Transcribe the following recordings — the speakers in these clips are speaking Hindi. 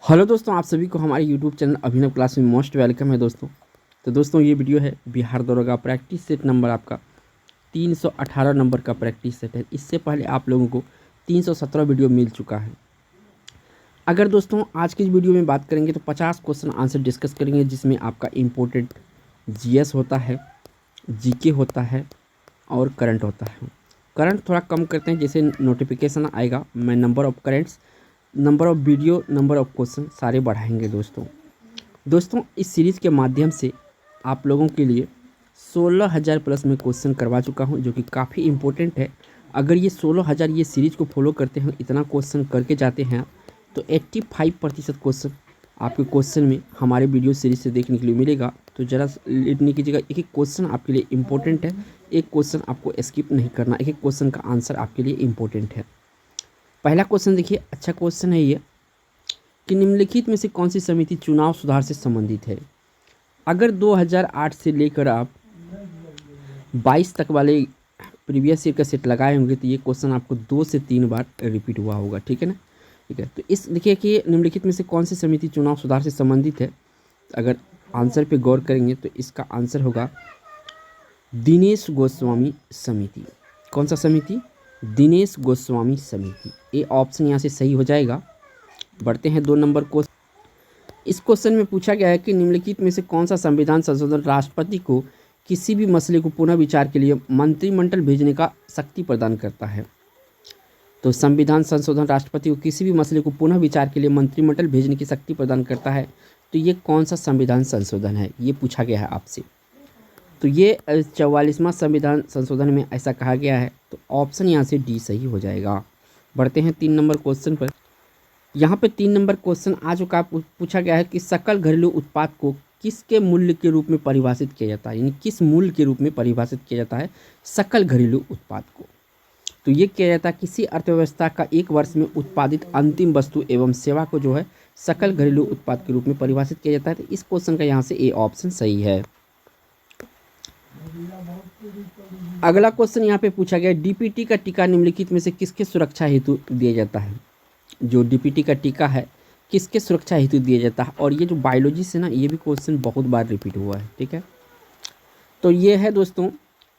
हेलो दोस्तों, आप सभी को हमारे यूट्यूब चैनल अभिनव क्लास में मोस्ट वेलकम है दोस्तों। तो दोस्तों ये वीडियो है बिहार दरोगा प्रैक्टिस सेट नंबर आपका 318 नंबर का प्रैक्टिस सेट है। इससे पहले आप लोगों को 317 वीडियो मिल चुका है। अगर दोस्तों आज की इस वीडियो में बात करेंगे तो 50 क्वेश्चन आंसर डिस्कस करेंगे, जिसमें आपका इम्पोर्टेंट जीएस होता है, जीके होता है और करंट होता है। करंट थोड़ा कम करते हैं, जैसे नोटिफिकेशन आएगा मैं number of currents, number of video, number of question सारे बढ़ाएंगे दोस्तों इस सीरीज़ के माध्यम से आप लोगों के लिए 16,000 प्लस में क्वेश्चन करवा चुका हूं, जो कि काफ़ी इम्पोर्टेंट है। अगर ये 16,000 ये सीरीज़ को फॉलो करते हैं, इतना क्वेश्चन करके जाते हैं, तो 85% क्वेश्चन आपके क्वेश्चन में हमारे वीडियो सीरीज से देखने के लिए मिलेगा। तो ज़रा लेट नहीं कीजिएगा, एक एक क्वेश्चन आपके लिए इम्पोर्टेंट है, एक क्वेश्चन आपको स्किप नहीं करना, एक एक क्वेश्चन का आंसर आपके लिए इम्पोर्टेंट है। पहला क्वेश्चन देखिए, अच्छा क्वेश्चन है ये कि निम्नलिखित में से कौन सी समिति चुनाव सुधार से संबंधित है। अगर 2008 से लेकर आप 22 तक वाले प्रीवियस ईयर का सेट लगाए होंगे तो ये क्वेश्चन आपको 2 से 3 बार रिपीट हुआ होगा, ठीक है ना। ठीक है, तो इस देखिए कि निम्नलिखित में से कौन सी समिति चुनाव सुधार से संबंधित है। अगर आंसर पे गौर करेंगे तो इसका आंसर होगा दिनेश गोस्वामी समिति। कौन सा समिति? दिनेश गोस्वामी समिति। ये ऑप्शन यहाँ से सही हो जाएगा। बढ़ते हैं 2 नंबर क्वेश्चन। इस क्वेश्चन में पूछा गया है कि निम्नलिखित में से कौन सा संविधान संशोधन राष्ट्रपति को किसी भी मसले को पुनः विचार के लिए मंत्रिमंडल भेजने का शक्ति प्रदान करता है। तो संविधान संशोधन राष्ट्रपति को किसी भी मसले को पुनः विचार के लिए मंत्रिमंडल भेजने की शक्ति प्रदान करता है। तो ये कौन सा संविधान संशोधन है, ये पूछा गया है आपसे। तो ये 44वां संविधान संशोधन में ऐसा कहा गया है। तो ऑप्शन यहाँ से डी सही हो जाएगा। बढ़ते हैं 3 नंबर क्वेश्चन पर। यहाँ पे 3 नंबर क्वेश्चन आ चुका, पूछा गया है कि सकल घरेलू उत्पाद को किसके मूल्य के रूप में परिभाषित किया जाता है, यानी किस मूल्य के रूप में परिभाषित किया जाता है सकल घरेलू उत्पाद को। तो ये किया जाता है किसी अर्थव्यवस्था का एक वर्ष में उत्पादित अंतिम वस्तु एवं सेवा को जो है सकल घरेलू उत्पाद के रूप में परिभाषित किया जाता है। तो इस क्वेश्चन का यहाँ से ए ऑप्शन सही है। अगला क्वेश्चन यहाँ पे पूछा गया, डीपीटी का टीका निम्नलिखित में से किसके सुरक्षा हेतु दिया जाता है। जो डीपीटी का टीका है किसके सुरक्षा हेतु दिया जाता है। और ये जो बायोलॉजी से ना, ये भी क्वेश्चन बहुत बार रिपीट हुआ है, ठीक है। तो ये है दोस्तों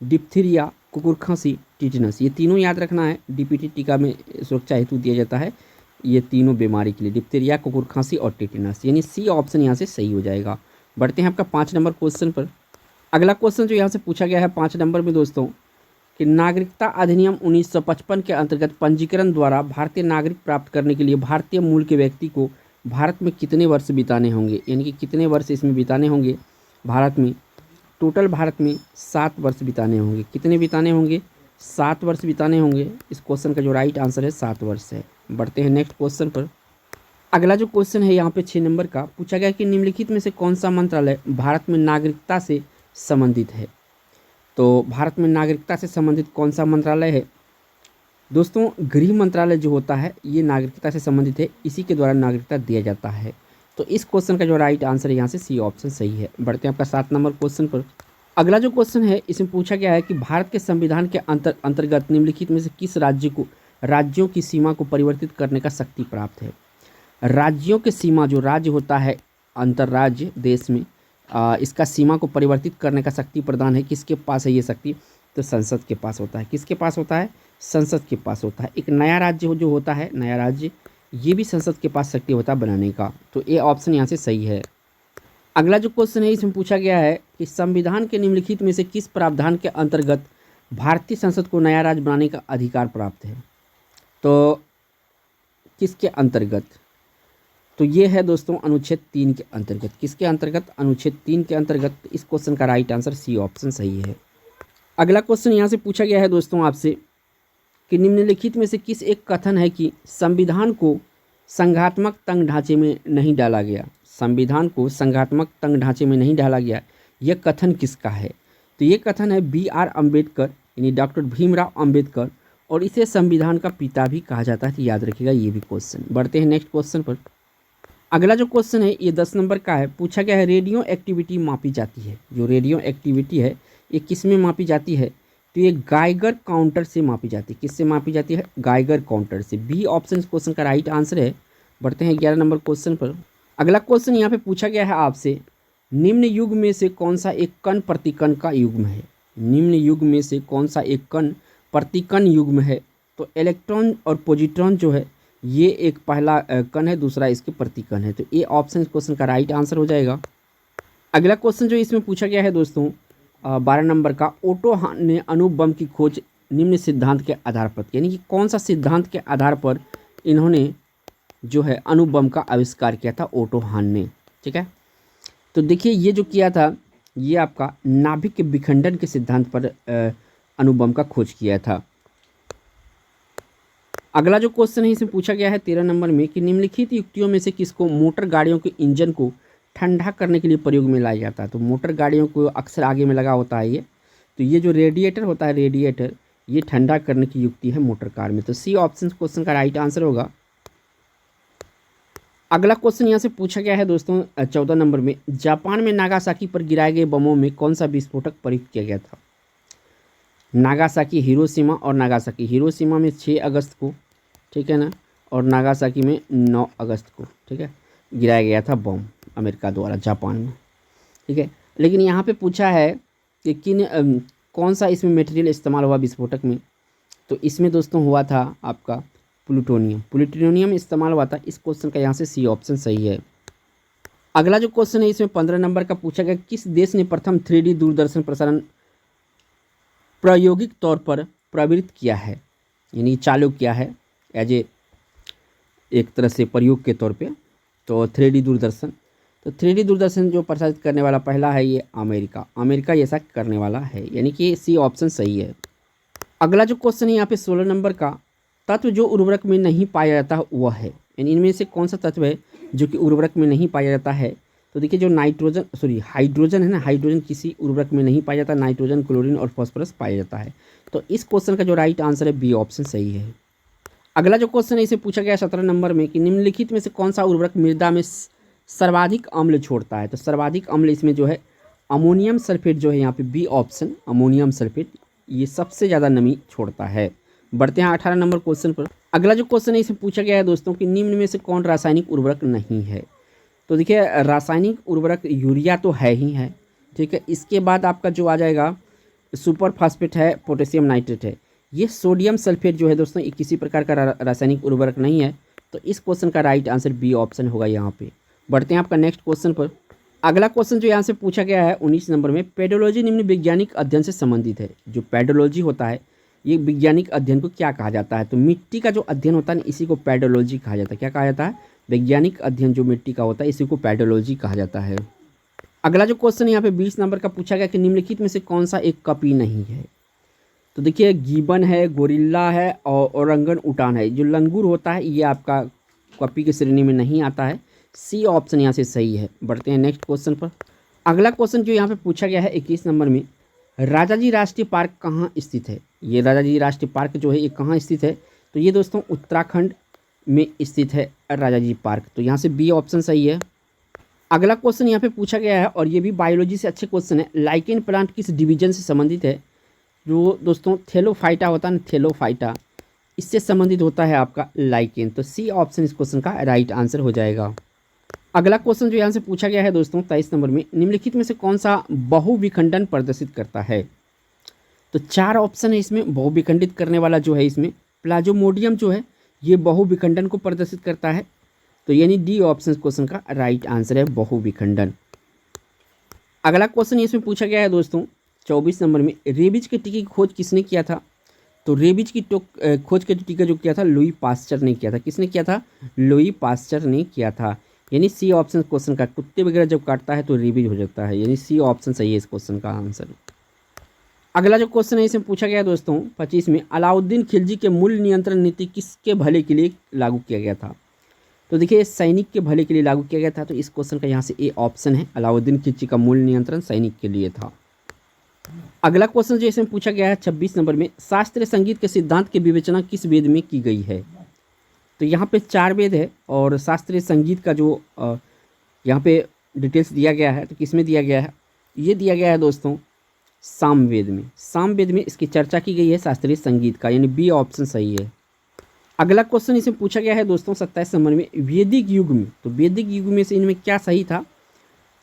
डिप्थीरिया, कुकुर खांसी, टिटनस, ये तीनों याद रखना है। डीपीटी टीका में सुरक्षा हेतु दिया जाता है ये तीनों बीमारी के लिए, डिप्थीरिया, कुकुर खांसी और टिटनस, यानी सी ऑप्शन यहाँ से सही हो जाएगा। बढ़ते हैं आपका 5 नंबर क्वेश्चन पर। अगला क्वेश्चन जो यहाँ से पूछा गया है 5 नंबर में दोस्तों, कि नागरिकता अधिनियम 1955 के अंतर्गत पंजीकरण द्वारा भारतीय नागरिक प्राप्त करने के लिए भारतीय मूल के व्यक्ति को भारत में कितने वर्ष बिताने होंगे, यानी कि कितने वर्ष इसमें बिताने होंगे भारत में। टोटल भारत में 7 वर्ष बिताने होंगे। कितने बिताने होंगे? 7 वर्ष बिताने होंगे। इस क्वेश्चन का जो राइट आंसर है 7 वर्ष है। बढ़ते हैं नेक्स्ट क्वेश्चन पर। अगला जो क्वेश्चन है यहाँ पे 6 नंबर का, पूछा गया कि निम्नलिखित में से कौन सा मंत्रालय भारत में नागरिकता से संबंधित है। तो भारत में नागरिकता से संबंधित कौन सा मंत्रालय है दोस्तों? गृह मंत्रालय जो होता है ये नागरिकता से संबंधित है, इसी के द्वारा नागरिकता दिया जाता है। तो इस क्वेश्चन का जो राइट आंसर है यहाँ से सी ऑप्शन सही है। बढ़ते हैं आपका 7 नंबर क्वेश्चन पर। अगला जो क्वेश्चन है इसमें पूछा गया है कि भारत के संविधान के अंतर्गत निम्नलिखित में से किस राज्य को राज्यों की सीमा को परिवर्तित करने का शक्ति प्राप्त है। राज्यों की सीमा, जो राज्य होता है अंतर्राज्य देश में, इसका सीमा को परिवर्तित करने का शक्ति प्रदान है किसके पास है ये शक्ति? तो संसद के पास होता है। किसके पास होता है? संसद के पास होता है। एक नया राज्य जो होता है, नया राज्य, ये भी संसद के पास शक्ति होता है बनाने का। तो ये ऑप्शन यहाँ से सही है। अगला जो क्वेश्चन है इसमें पूछा गया है कि संविधान के निम्नलिखित में से किस प्रावधान के अंतर्गत भारतीय संसद को नया राज्य बनाने का अधिकार प्राप्त है। तो किसके अंतर्गत? तो ये है दोस्तों अनुच्छेद 3 के अंतर्गत। किसके अंतर्गत? अनुच्छेद 3 के अंतर्गत। इस क्वेश्चन का राइट आंसर सी ऑप्शन सही है। अगला क्वेश्चन यहाँ से पूछा गया है दोस्तों आपसे कि निम्नलिखित में से किस एक कथन है कि संविधान को संघात्मक तंग ढांचे में नहीं डाला गया। संविधान को संघात्मक तंग ढांचे में नहीं डाला गया, यह कथन किसका है? तो ये कथन है BR अम्बेडकर, यानी डॉक्टर भीमराव अम्बेडकर, और इसे संविधान का पिता भी कहा जाता है। तो याद रखिएगा ये भी क्वेश्चन। बढ़ते हैं नेक्स्ट क्वेश्चन पर। अगला जो क्वेश्चन है ये 10 नंबर का है। पूछा गया है रेडियो एक्टिविटी मापी जाती है। जो रेडियो एक्टिविटी है ये किस में मापी जाती है? तो ये गाइगर काउंटर से मापी जाती है। किससे मापी जाती है? गाइगर काउंटर से। बी ऑप्शन इस क्वेश्चन का राइट आंसर है। बढ़ते हैं 11 नंबर क्वेश्चन पर। अगला क्वेश्चन यहाँ पे पूछा गया है आपसे, निम्न युग में से कौन सा एक कण प्रतिकण का युग्म है। निम्न युग में से कौन सा एक कण प्रतिकण युग्म है। तो इलेक्ट्रॉन और पॉजिट्रॉन जो है ये एक पहला कण है, दूसरा इसके प्रतिकण है। तो ये ऑप्शन इस क्वेश्चन का राइट आंसर हो जाएगा। अगला क्वेश्चन जो इसमें पूछा गया है दोस्तों 12 नंबर का, ओटो हान ने अणु बम की खोज निम्न सिद्धांत के आधार पर, यानी कि कौन सा सिद्धांत के आधार पर इन्होंने जो है अणु बम का आविष्कार किया था ओटो हान ने। ठीक है, तो देखिए ये जो किया था ये आपका नाभिक के विखंडन के सिद्धांत पर अणु बम का खोज किया था। अगला जो क्वेश्चन है इसमें पूछा गया है 13 नंबर में कि निम्नलिखित युक्तियों में से किसको मोटर गाड़ियों के इंजन को ठंडा करने के लिए प्रयोग में लाया जाता है। तो मोटर गाड़ियों को अक्सर आगे में लगा होता है ये, तो ये जो रेडिएटर होता है, रेडिएटर ये ठंडा करने की युक्ति है मोटर कार में। तो सी ऑप्शन क्वेश्चन का राइट आंसर होगा। अगला क्वेश्चन यहाँ से पूछा गया है दोस्तों 14 नंबर में, जापान में नागासाकी पर गिराए गए बमों में कौन सा विस्फोटक प्रयुक्त किया गया था। नागासाकी, हिरोशिमा और नागासाकी। हिरोशिमा में 6 अगस्त को, ठीक है ना, और नागासाकी में 9 अगस्त को, ठीक है, गिराया गया था बम अमेरिका द्वारा जापान में। ठीक है, लेकिन यहाँ पे पूछा है कि कौन सा इसमें मटेरियल इस्तेमाल हुआ विस्फोटक में। तो इसमें दोस्तों हुआ था आपका प्लूटोनियम। प्लूटोनियम इस्तेमाल हुआ था। इस क्वेश्चन का यहाँ से सी ऑप्शन सही है। अगला जो क्वेश्चन है इसमें 15 नंबर का पूछा गया, किस देश ने प्रथम 3D दूरदर्शन प्रसारण प्रायोगिक तौर पर प्रवृत्त किया है, यानी चालू किया है एज एक तरह से प्रयोग के तौर पे। तो 3D दूरदर्शन, तो 3D दूरदर्शन जो प्रसारित करने वाला पहला है ये अमेरिका ऐसा करने वाला है, यानी कि सी ऑप्शन सही है। अगला जो क्वेश्चन है यहाँ पे 16 नंबर का, तत्व जो उर्वरक में नहीं पाया जाता वह है, यानी इनमें से कौन सा तत्व है जो कि उर्वरक में नहीं पाया जाता है। तो देखिए जो हाइड्रोजन है ना, हाइड्रोजन किसी उर्वरक में नहीं पाया जाता, नाइट्रोजन, क्लोरीन और फास्फोरस पाया जाता है। तो इस क्वेश्चन का जो राइट आंसर है बी ऑप्शन सही है। अगला जो क्वेश्चन है इसे पूछा गया 17 नंबर में कि निम्नलिखित में से कौन सा उर्वरक मृदा में सर्वाधिक अम्ल छोड़ता है। तो सर्वाधिक अम्ल इसमें जो है अमोनियम सल्फेट जो है, यहाँ पे बी ऑप्शन अमोनियम सल्फेट ये सबसे ज़्यादा नमी छोड़ता है। बढ़ते हैं 18 नंबर क्वेश्चन पर। अगला जो क्वेश्चन है इसमें पूछा गया है दोस्तों कि निम्न में से कौन रासायनिक उर्वरक नहीं है। तो देखिए रासायनिक उर्वरक यूरिया तो है ही है, ठीक है, इसके बाद आपका जो आ जाएगा सुपर फास्फेट है, पोटेशियम नाइट्रेट है। ये सोडियम सल्फेट जो है दोस्तों ये किसी प्रकार का रासायनिक उर्वरक नहीं है। तो इस क्वेश्चन का राइट आंसर बी ऑप्शन होगा यहाँ पे। बढ़ते हैं आपका नेक्स्ट क्वेश्चन पर। अगला क्वेश्चन जो यहाँ से पूछा गया है 19 नंबर में, पेडोलॉजी निम्न वैज्ञानिक अध्ययन से संबंधित है। जो पेडोलॉजी होता है ये वैज्ञानिक अध्ययन को क्या कहा जाता है। तो मिट्टी का जो अध्ययन होता है इसी को पेडोलॉजी कहा जाता है। क्या कहा जाता है, वैज्ञानिक अध्ययन जो मिट्टी का होता है इसी को पेडोलॉजी कहा जाता है। अगला जो क्वेश्चन यहाँ पे 20 नंबर का पूछा गया कि निम्नलिखित में से कौन सा एक कपी नहीं है। तो देखिए गिबन है, गोरिल्ला है और ओरंगन उटान है। जो लंगूर होता है ये आपका कपी की श्रेणी में नहीं आता है। सी ऑप्शन यहाँ से सही है। बढ़ते हैं नेक्स्ट क्वेश्चन पर। अगला क्वेश्चन जो यहाँ पे पूछा गया है 21 नंबर में, राजाजी राष्ट्रीय पार्क कहाँ स्थित है। ये राजाजी राष्ट्रीय पार्क जो है ये कहाँ स्थित है। तो ये दोस्तों उत्तराखंड में स्थित है राजाजी पार्क। तो यहाँ से बी ऑप्शन सही है। अगला क्वेश्चन यहाँ पे पूछा गया है और ये भी बायोलॉजी से अच्छे क्वेश्चन है, लाइकेन प्लांट किस डिवीजन से संबंधित है। जो दोस्तों थेलोफाइटा होता है ना, थेलोफाइटा, इससे संबंधित होता है आपका लाइकेन। तो सी ऑप्शन इस क्वेश्चन का राइट आंसर हो जाएगा। अगला क्वेश्चन जो यहाँ से पूछा गया है दोस्तों 23 नंबर में, निम्नलिखित में से कौन सा बहुविखंडन प्रदर्शित करता है। तो 4 ऑप्शन है इसमें। बहुविखंडित करने वाला जो है इसमें प्लाज्मोडियम जो है ये बहुविखंडन को प्रदर्शित करता है। तो यानी डी ऑप्शन क्वेश्चन का राइट आंसर है बहुविखंडन। अगला क्वेश्चन इसमें पूछा गया है दोस्तों 24 नंबर में, रेबीज के टीके की खोज किसने किया था। तो रेबीज की खोज के टीका जो किया था लुई पास्चर ने किया था। किसने किया था, लुई पास्चर ने किया था। यानी सी ऑप्शन क्वेश्चन का, कुत्ते वगैरह जब काटता है तो रेबीज हो जाता है, यानी सी ऑप्शन सही है इस क्वेश्चन का आंसर। अगला जो क्वेश्चन है इसमें पूछा गया दोस्तों 25 में, अलाउद्दीन खिलजी के मूल्य नियंत्रण नीति किसके भले के लिए लागू किया गया था। तो देखिए सैनिक के भले के लिए लागू किया गया था। तो इस क्वेश्चन का यहाँ से ए ऑप्शन है, अलाउद्दीन खिलजी का मूल्य नियंत्रण सैनिक के लिए था। अगला क्वेश्चन जो इसमें पूछा गया है 26 नंबर में, शास्त्रीय संगीत के सिद्धांत की विवेचना किस वेद में की गई है। तो यहाँ पे 4 वेद है और शास्त्रीय संगीत का जो यहाँ पे डिटेल्स दिया गया है तो किस में दिया गया है, ये दिया गया है दोस्तों सामवेद में। सामवेद में इसकी चर्चा की गई है शास्त्रीय संगीत का, यानी बी ऑप्शन सही है। अगला क्वेश्चन इसमें पूछा गया है दोस्तों 27 नंबर में, वैदिक युग में, तो वैदिक युग में से इनमें क्या सही था?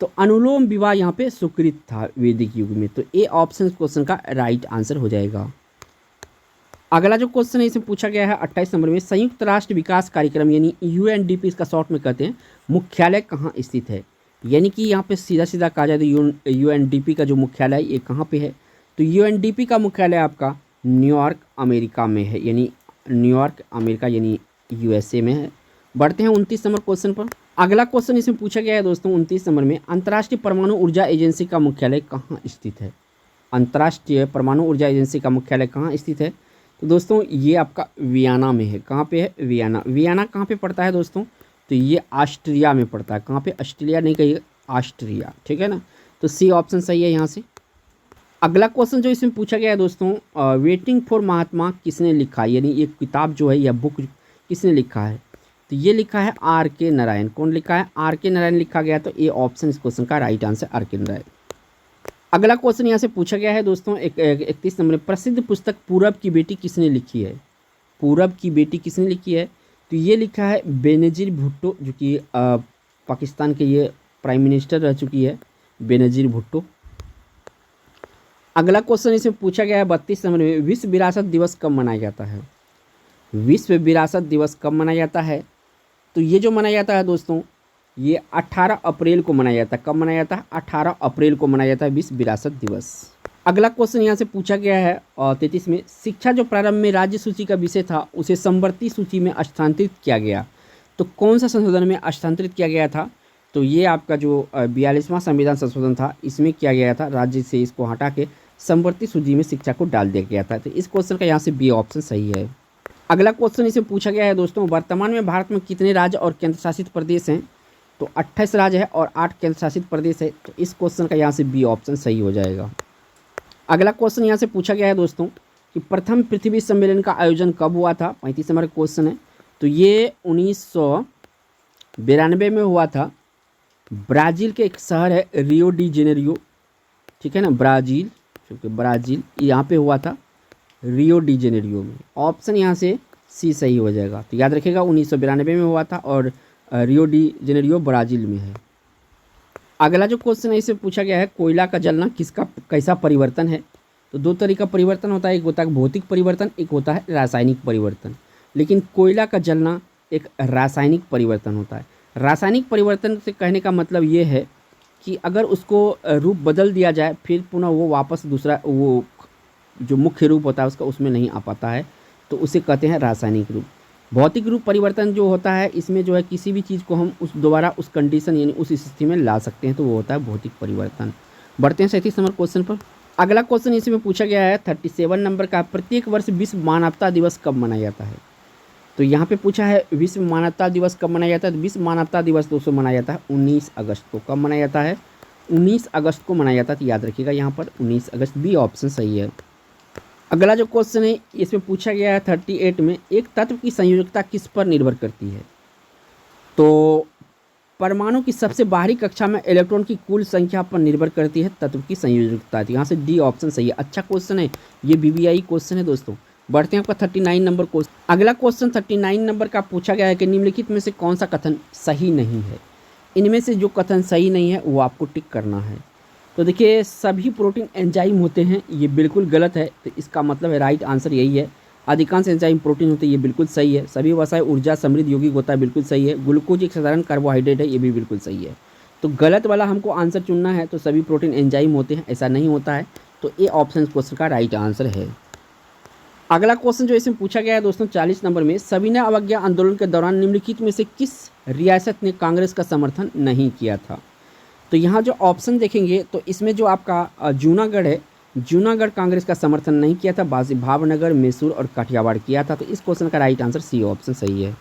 तो अनुलोम विवाह यहाँ पे स्वीकृत था वैदिक युग में, तो ए ऑप्शन क्वेश्चन का राइट आंसर हो जाएगा। अगला जो क्वेश्चन है इसमें पूछा गया है 28 नंबर में, संयुक्त राष्ट्र विकास कार्यक्रम यानी यूएनडीपी इसका शॉर्ट में कहते हैं, मुख्यालय कहाँ स्थित है? यानी कि यहाँ पे सीधा सीधा कहा जाए तो यूएनडीपी का जो मुख्यालय है ये कहाँ पे है? तो यूएनडीपी का मुख्यालय आपका न्यूयॉर्क अमेरिका में है, यानी न्यूयॉर्क अमेरिका यानी यूएसए में है। बढ़ते हैं 29 नंबर क्वेश्चन पर। अगला क्वेश्चन इसमें पूछा गया है दोस्तों 29 नंबर में, अंतर्राष्ट्रीय परमाणु ऊर्जा एजेंसी का मुख्यालय कहाँ स्थित है? अंतर्राष्ट्रीय परमाणु ऊर्जा एजेंसी का मुख्यालय कहाँ स्थित है? तो दोस्तों ये आपका वियना में है। कहाँ पे है? वियना। वियना कहाँ पे पड़ता है दोस्तों? तो ये ऑस्ट्रिया में पड़ता है। कहाँ पे? ऑस्ट्रेलिया नहीं कहिए, ऑस्ट्रिया, ठीक है ना। तो सी ऑप्शन सही है यहाँ से। अगला क्वेश्चन जो इसमें पूछा गया है दोस्तों, वेटिंग फॉर महात्मा किसने लिखा? यानी ये किताब जो है या बुक किसने लिखा है? तो ये लिखा है आर के नारायण। कौन लिखा है? आर के नारायण लिखा गया। तो ए ऑप्शन इस क्वेश्चन का राइट आंसर आर के नारायण। अगला क्वेश्चन यहाँ से पूछा गया है दोस्तों 31 नंबर, प्रसिद्ध पुस्तक पूरब की बेटी किसने लिखी है? पूरब की बेटी किसने लिखी है? तो ये लिखा है बेनज़ीर भुट्टो, जो कि पाकिस्तान के ये प्राइम मिनिस्टर रह चुकी है, बेनज़ीर भुट्टो। अगला क्वेश्चन इसमें पूछा गया है 32 नंबर में, विश्व विरासत दिवस कब मनाया जाता है? विश्व विरासत दिवस कब मनाया जाता है? तो ये जो मनाया जाता है दोस्तों ये 18 अप्रैल को मनाया जाता है। कब मनाया जाता है? 18 अप्रैल को मनाया जाता है विश्व विरासत दिवस। अगला क्वेश्चन यहाँ से पूछा गया है 33 में, शिक्षा जो प्रारंभ में राज्य सूची का विषय था उसे समवर्ती सूची में स्थानांतरित किया गया, तो कौन सा संशोधन में स्थानांतरित किया गया था? तो ये आपका जो 42वां संविधान संशोधन था इसमें किया गया था, राज्य से इसको हटा के समवर्ती सूची में शिक्षा को डाल दिया गया था। तो इस क्वेश्चन का यहाँ से बी ऑप्शन सही है। अगला क्वेश्चन इसमें पूछा गया है दोस्तों, वर्तमान में भारत में कितने राज्य और केंद्र शासित प्रदेश हैं? तो 28 राज्य है और 8 केंद्र शासित प्रदेश है। तो इस क्वेश्चन का यहाँ से बी ऑप्शन सही हो जाएगा। अगला क्वेश्चन यहाँ से पूछा गया है दोस्तों कि प्रथम पृथ्वी सम्मेलन का आयोजन कब हुआ था? 35 नंबर क्वेश्चन है। तो ये 1992 में हुआ था। ब्राज़ील के एक शहर है रियो डी जेनेरियो, ठीक है ना, ब्राज़ील, क्योंकि ब्राज़ील यहाँ पे हुआ था रियो डी जेनेरियो में। ऑप्शन यहाँ से सी सही हो जाएगा। तो याद रखिएगा 1992 में हुआ था और रियो डी जेनेरियो ब्राज़ील में है। अगला जो क्वेश्चन है इसे पूछा गया है, कोयला का जलना किसका कैसा परिवर्तन है? तो दो तरीका परिवर्तन होता है, एक होता है भौतिक परिवर्तन, एक होता है रासायनिक परिवर्तन। लेकिन कोयला का जलना एक रासायनिक परिवर्तन होता है। रासायनिक परिवर्तन से कहने का मतलब ये है कि अगर उसको रूप बदल दिया जाए फिर पुनः वो वापस दूसरा वो जो मुख्य रूप होता है उसका उसमें नहीं आ पाता है, तो उसे कहते हैं रासायनिक रूप। भौतिक रूप परिवर्तन जो होता है इसमें जो है किसी भी चीज़ को हम उस दोबारा उस कंडीशन यानी उस स्थिति में ला सकते हैं, तो वो होता है भौतिक परिवर्तन। बढ़ते हैं 37 नंबर क्वेश्चन पर। अगला क्वेश्चन इसमें पूछा गया है 37 नंबर का, प्रत्येक वर्ष विश्व मानवता दिवस कब मनाया जाता है? तो यहाँ पे पूछा है विश्व मानवता दिवस कब मनाया जाता है? तो विश्व मानवता दिवस दोस्तों मनाया जाता है 19 अगस्त को। कब मनाया जाता है? 19 अगस्त को मनाया जाता है। तो याद रखिएगा यहाँ पर 19 अगस्त, बी ऑप्शन सही है। अगला जो क्वेश्चन है इसमें पूछा गया है 38 में, एक तत्व की संयोजकता किस पर निर्भर करती है? तो परमाणु की सबसे बाहरी कक्षा में इलेक्ट्रॉन की कुल संख्या पर निर्भर करती है तत्व की संयोजकता। तो यहाँ से डी ऑप्शन सही है। अच्छा क्वेश्चन है, ये बीबीआई क्वेश्चन है दोस्तों। बढ़ते हैं आपका 39 नंबर क्वेश्चन। अगला क्वेश्चन 39 नंबर का पूछा गया है कि निम्नलिखित में से कौन सा कथन सही नहीं है? इनमें से जो कथन सही नहीं है वो आपको टिक करना है। तो देखिए सभी प्रोटीन एंजाइम होते हैं, ये बिल्कुल गलत है। तो इसका मतलब है राइट आंसर यही है। अधिकांश एंजाइम प्रोटीन होते हैं, ये बिल्कुल सही है। सभी वसाएं ऊर्जा समृद्ध यौगिक होता है, बिल्कुल सही है। ग्लूकोज एक साधारण कार्बोहाइड्रेट है, ये भी बिल्कुल सही है। तो गलत वाला हमको आंसर चुनना है। तो सभी प्रोटीन एंजाइम होते हैं, ऐसा नहीं होता है। तो ए ऑप्शन क्वेश्चन का राइट आंसर है। अगला क्वेश्चन जो इसमें पूछा गया है दोस्तों 40 नंबर में, सविनय अवज्ञा आंदोलन के दौरान निम्नलिखित में से किस रियासत ने कांग्रेस का समर्थन नहीं किया था? तो यहाँ जो ऑप्शन देखेंगे तो इसमें जो आपका जूनागढ़ है, जूनागढ़ कांग्रेस का समर्थन नहीं किया था, बाकी भावनगर, मैसूर और काठियावाड़ किया था। तो इस क्वेश्चन का राइट आंसर सी ऑप्शन सही है।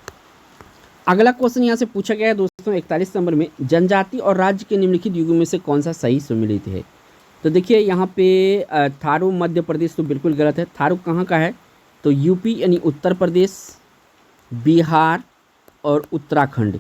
अगला क्वेश्चन यहाँ से पूछा गया है दोस्तों 41 नंबर में, जनजाति और राज्य के निम्नलिखित युगों में से कौन सा सही सुमेलित है? तो देखिए यहाँ पे थारू मध्य प्रदेश तो बिल्कुल गलत है। थारू कहाँ का है? तो यूपी यानी उत्तर प्रदेश, बिहार और उत्तराखंड,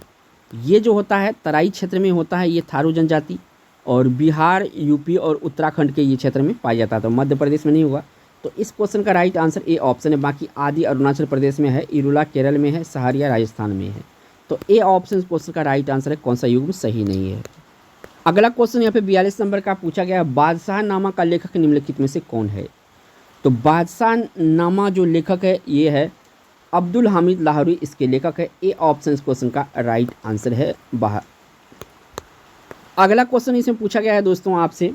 ये जो होता है तराई क्षेत्र में होता है ये थारू जनजाति, और बिहार, यूपी और उत्तराखंड के ये क्षेत्र में पाया जाता है। तो मध्य प्रदेश में नहीं होगा। तो इस क्वेश्चन का राइट आंसर ए ऑप्शन है। बाकी आदि अरुणाचल प्रदेश में है, इरुला केरल में है, सहारिया राजस्थान में है। तो ए ऑप्शन इस क्वेश्चन का राइट आंसर है। कौन सा युग्म सही नहीं है। अगला क्वेश्चन यहाँ पे 42 नंबर का पूछा गया है, बादशाह नामा का लेखक निम्नलिखित में से कौन है। तो बादशाह नामा जो लेखक है ये है अब्दुल हामिद लाहौरी, इसके लेखक है। ए ऑप्शन इस क्वेश्चन का राइट आंसर है बाहर। अगला क्वेश्चन इसमें पूछा गया है दोस्तों आपसे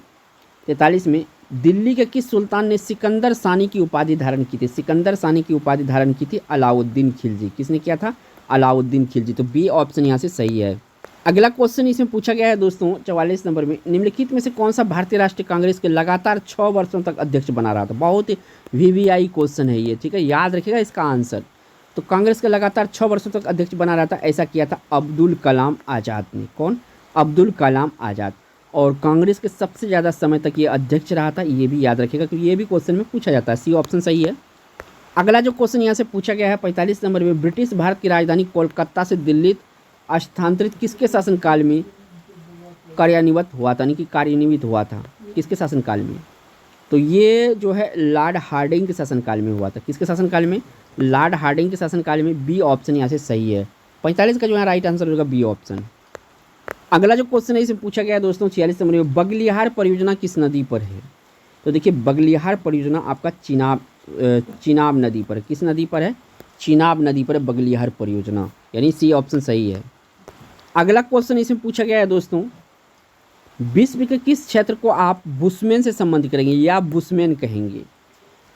43 में, दिल्ली के किस सुल्तान ने सिकंदर सानी की उपाधि धारण की थी। सिकंदर सानी की उपाधि धारण की थी अलाउद्दीन खिलजी। किसने किया था? अलाउद्दीन खिलजी। तो बी ऑप्शन यहाँ से सही है। अगला क्वेश्चन इसमें पूछा गया है दोस्तों 44 नंबर में, निम्नलिखित में से कौन सा भारतीय राष्ट्रीय कांग्रेस के लगातार 6 वर्षों तक अध्यक्ष बना रहा था। बहुत ही वीवीआई क्वेश्चन है ये, ठीक है, याद रखिएगा इसका आंसर। तो कांग्रेस के लगातार 6 वर्षों तक अध्यक्ष बना रहा था, ऐसा किया था अब्दुल कलाम आज़ाद ने। कौन? अब्दुल कलाम आज़ाद। और कांग्रेस के सबसे ज़्यादा समय तक ये अध्यक्ष रहा था, ये भी याद रखिएगा क्योंकि ये भी क्वेश्चन में पूछा जाता है। सी ऑप्शन सही है। अगला जो क्वेश्चन यहाँ से पूछा गया है 45 नंबर में, ब्रिटिश भारत की राजधानी कोलकाता से दिल्ली स्थानांतरित किसके शासनकाल में कार्यान्वित हुआ था, यानी कि कार्यान्वित हुआ था किसके शासनकाल में। तो ये जो है लॉर्ड हार्डिंग के शासनकाल में हुआ था। किसके शासनकाल में? लॉर्ड हार्डिंग के शासनकाल में। बी ऑप्शन यहाँ से सही है। 45 का जो है राइट आंसर होगा बी ऑप्शन। अगला जो क्वेश्चन है इसे पूछा गया है दोस्तों 46 नंबर में, बगलिहार परियोजना किस नदी पर है। तो देखिए बगलिहार परियोजना आपका चिनाब नदी पर है। किस नदी पर है? चिनाब नदी पर है बगलिहार परियोजना, यानी सी ऑप्शन सही है। अगला क्वेश्चन इसमें पूछा गया है दोस्तों, विश्व के किस क्षेत्र को आप बुशमैन से संबंधित करेंगे या बुशमैन कहेंगे।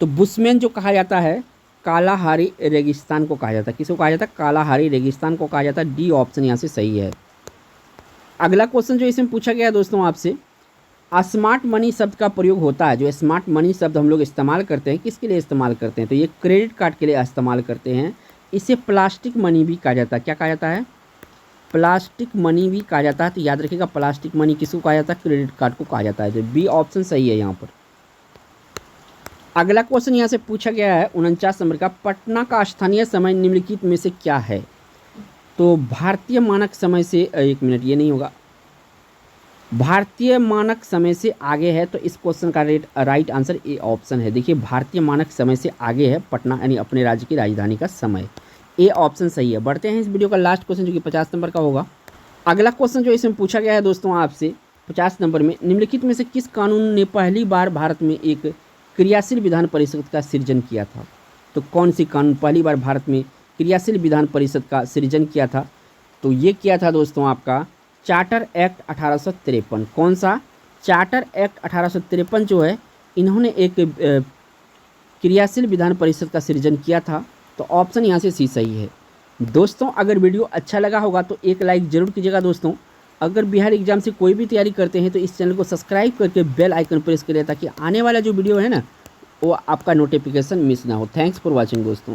तो बुशमैन जो कहा जाता है कालाहारी रेगिस्तान को कहा जाता है। किसको कहा जाता है? कालाहारी रेगिस्तान को कहा जाता है। डी ऑप्शन यहाँ से सही है। अगला क्वेश्चन जो इसमें पूछा गया है दोस्तों आपसे, स्मार्ट मनी शब्द का प्रयोग होता है। जो स्मार्ट मनी शब्द हम लोग इस्तेमाल करते हैं किसके लिए इस्तेमाल करते हैं? तो ये क्रेडिट कार्ड के लिए इस्तेमाल करते हैं। इसे प्लास्टिक मनी भी कहा जाता है। क्या कहा जाता है? प्लास्टिक मनी भी कहा जाता है। तो याद रखिएगा प्लास्टिक मनी किसको कहा जाता है? क्रेडिट कार्ड को कहा जाता है। तो बी ऑप्शन सही है यहाँ पर। अगला क्वेश्चन यहाँ से पूछा गया है 49 नंबर का, पटना का स्थानीय समय निम्नलिखित में से क्या है। तो भारतीय मानक समय से, एक मिनट, ये नहीं होगा, भारतीय मानक समय से आगे है। तो इस क्वेश्चन का राइट आंसर ए ऑप्शन है। देखिए भारतीय मानक समय से आगे है पटना, यानी अपने राज्य की राजधानी का समय। ए ऑप्शन सही है। बढ़ते हैं इस वीडियो का लास्ट क्वेश्चन जो कि 50 नंबर का होगा। अगला क्वेश्चन जो इसमें पूछा गया है दोस्तों आपसे 50 नंबर में, निम्नलिखित में से किस कानून ने पहली बार भारत में एक क्रियाशील विधान परिषद का सृजन किया था। तो कौन सी कानून पहली बार भारत में क्रियाशील विधान परिषद का सृजन किया था। तो ये किया था दोस्तों आपका चार्टर एक्ट 1853। कौन सा? चार्टर एक्ट 1853 जो है, इन्होंने एक क्रियाशील विधान परिषद का सृजन किया था। तो ऑप्शन यहाँ से सी सही है। दोस्तों अगर वीडियो अच्छा लगा होगा तो एक लाइक ज़रूर कीजिएगा। दोस्तों अगर बिहार एग्जाम से कोई भी तैयारी करते हैं तो इस चैनल को सब्सक्राइब करके बेल आइकन प्रेस करें ताकि आने वाला जो वीडियो है ना वो आपका नोटिफिकेशन मिस ना हो। थैंक्स फॉर वॉचिंग दोस्तों।